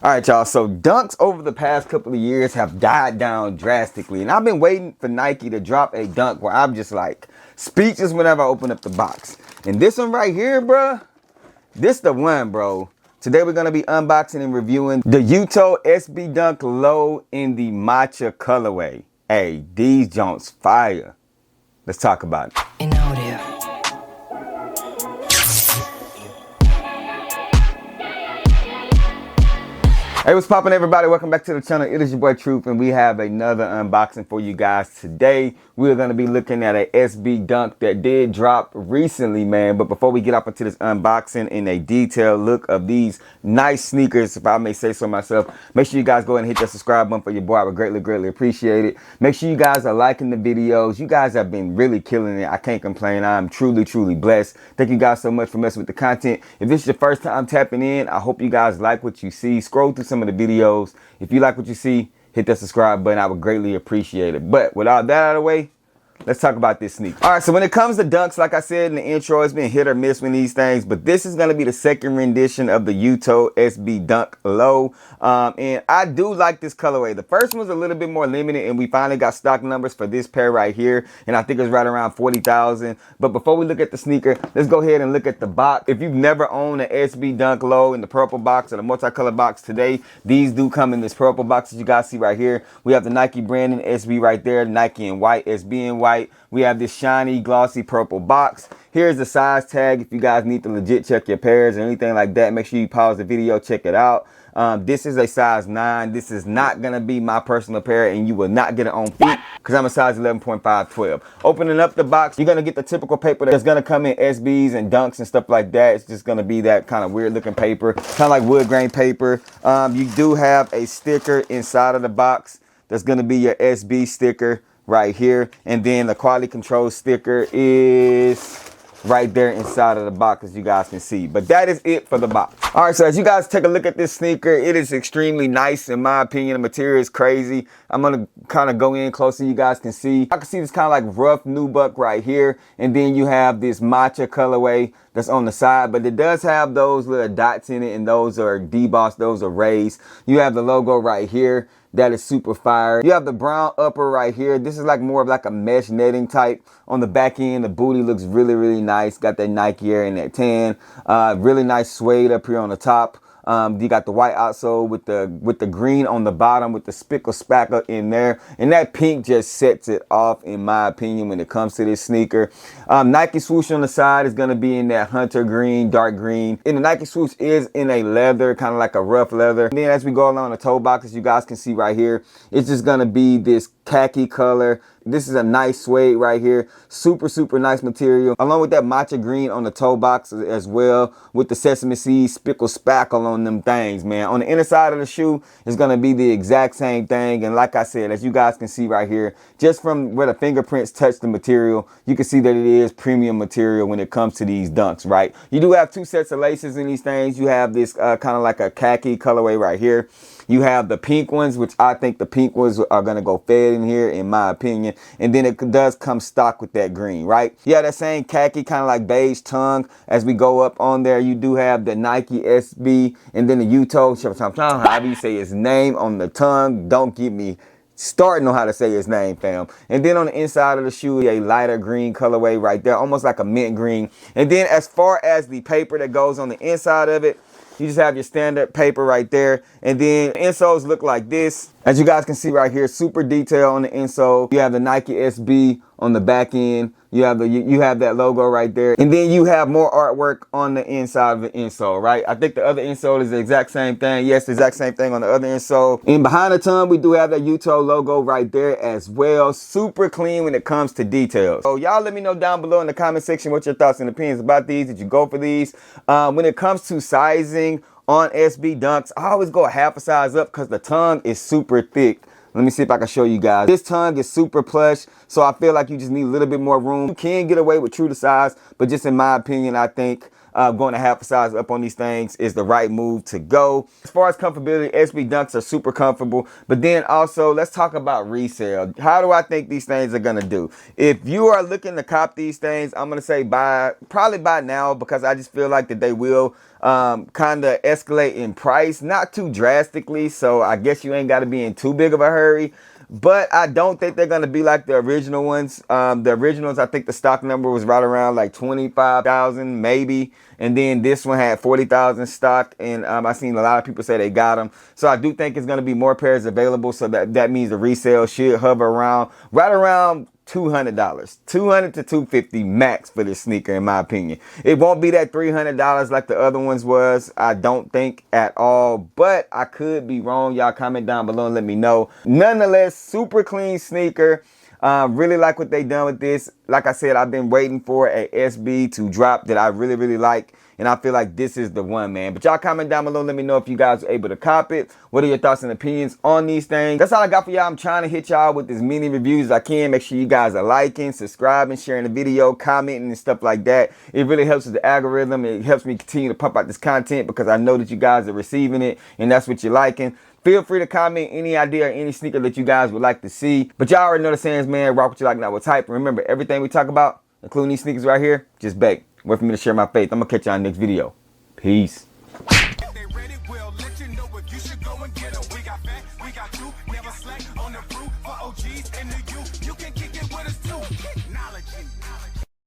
All right, y'all. So dunks over the past couple of years have died down drastically. And I've been waiting for Nike to drop a dunk where I'm just like speechless whenever I open up the box. And this one right here, bruh, this the one, bro. Today we're going to be unboxing and reviewing the Yuto SB Dunk Low in the Matcha colorway. Hey, these jonts fire. Let's talk about it. In audio. Hey, what's poppin', everybody? Welcome back to the channel. It is your boy Truth, and we have another unboxing for you guys today. We're going to be looking at a SB Dunk that did drop recently, man. But before we get up into this unboxing and a detailed look of these nice sneakers, if I may say so myself, make sure you guys go ahead and hit that subscribe button for your boy. I would greatly appreciate it. Make sure you guys are liking the videos. You guys have been really killing it. I can't complain. I'm truly blessed. Thank you guys so much for messing with the content. If this is your first time tapping in, I hope you guys like what you see. Scroll through some of the videos. If you like what you see, hit that subscribe button. I would greatly appreciate it. But with all that out of the way, let's talk about this sneaker. All right, so when it comes to dunks, like I said in the intro, it's been hit or miss with these things, but this is going to be the second rendition of the Yuto SB Dunk Low. And I do like this colorway. The first one was a little bit more limited, and we finally got stock numbers for this pair right here, and I think it's right around 40,000. But before we look at the sneaker, let's go ahead and look at the box. If you've never owned an SB Dunk Low in the purple box or the multicolored box today, these do come in this purple box that you guys see right here. We have the Nike branding SB right there, Nike in white, SB in white. We have this shiny, glossy purple box. Here's the size tag. If you guys need to legit check your pairs or anything like that, make sure you pause the video, check it out. This is a size 9. This is not going to be my personal pair, and you will not get it on feet because I'm a size 11.5, 12. Opening up the box, you're going to get the typical paper that's going to come in SBs and dunks and stuff like that. It's just going to be that kind of weird looking paper, kind of like wood grain paper. You do have a sticker inside of the box. That's going to be your SB sticker right here, and then the quality control sticker is right there inside of the box, as you guys can see. But that is it for the box. All right, so as you guys take a look at this sneaker, it is extremely nice in my opinion. The material is crazy. I'm gonna kind of go in closer, you guys can see. I can see this kind of like rough nubuck right here, and then you have this matcha colorway that's on the side, but it does have those little dots in it, and those are debossed, those are raised. You have the logo right here. That is super fire. You have the brown upper right here. This is like more of like a mesh netting type. On the back end, the booty looks really nice. Got that Nike Air and that tan. Really nice suede up here on the top. You got the white outsole with the green on the bottom with the spickle spackle in there, and that pink just sets it off in my opinion when it comes to this sneaker. Nike swoosh on the side is going to be in that hunter green, dark green, and the Nike swoosh is in a leather, kind of like a rough leather. And then as we go along the toe box, as you guys can see right here, it's just going to be this khaki color. This is a nice suede right here. Super nice material. Along with that matcha green on the toe box as well, with the sesame seed spickle spackle on them things, man. On the inner side of the shoe, it's going to be the exact same thing. And like I said, as you guys can see right here, just from where the fingerprints touch the material, you can see that it is premium material when it comes to these dunks, right? You do have two sets of laces in these things. You have this kind of like a khaki colorway right here. You have the pink ones, which I think the pink ones are going to go fed in here, in my opinion. And then it does come stock with that green, right? Yeah, that same khaki, kind of like beige tongue. As we go up on there, you do have the Nike SB and then the Yuto, however you say his name on the tongue. Don't get me starting on how to say his name, fam. And then on the inside of the shoe, a lighter green colorway right there, almost like a mint green. And then as far as the paper that goes on the inside of it, you just have your standard paper right there. And then the insoles look like this. As you guys can see right here, super detail on the insole. You have the Nike SB on the back end. You have that logo right there. And then you have more artwork on the inside of the insole, right? I think the other insole is the exact same thing. Yes, the exact same thing on the other insole. And behind the tongue, we do have that Yuto logo right there as well. Super clean when it comes to details. So y'all let me know down below in the comment section what your thoughts and opinions about these. Did you go for these? When it comes to sizing on SB Dunks, I always go a half a size up because the tongue is super thick. Let me see if I can show you guys. This tongue is super plush, so I feel like you just need a little bit more room. You can get away with true to size, but just in my opinion, I think going a half a size up on these things is the right move to go. As far as comfortability, SB Dunks are super comfortable. But then also, let's talk about resale. How do I think these things are gonna do? If you are looking to cop these things, I'm gonna say probably buy now, because I just feel like that they will kind of escalate in price, not too drastically. So I guess you ain't got to be in too big of a hurry. But I don't think they're going to be like the original ones. The originals, I think the stock number was right around like 25,000 maybe. And then this one had 40,000 stock. And I seen a lot of people say they got them. So I do think it's going to be more pairs available. So that means the resale should hover around right around $200, $200 to $250 max for this sneaker, in my opinion. It won't be that $300 like the other ones was, I don't think at all, but I could be wrong. Y'all comment down below and let me know. Nonetheless, super clean sneaker. Really like what they done with this. Like I said, I've been waiting for a SB to drop that I really like. And I feel like this is the one, man. But y'all comment down below. Let me know if you guys are able to cop it. What are your thoughts and opinions on these things? That's all I got for y'all. I'm trying to hit y'all with as many reviews as I can. Make sure you guys are liking, subscribing, sharing the video, commenting, and stuff like that. It really helps with the algorithm. It helps me continue to pump out this content because I know that you guys are receiving it and that's what you're liking. Feel free to comment any idea or any sneaker that you guys would like to see. But y'all already know the sayings, man. Rock what you like, not what's hype. And remember, everything we talk about, including these sneakers right here, just bake. Wait for me to share my faith. I'm going to catch y'all in the next video. Peace. If they ready, we'll let you know if you should go and get 'em. We got fat, we got you, never slack on the fruit for OGs in the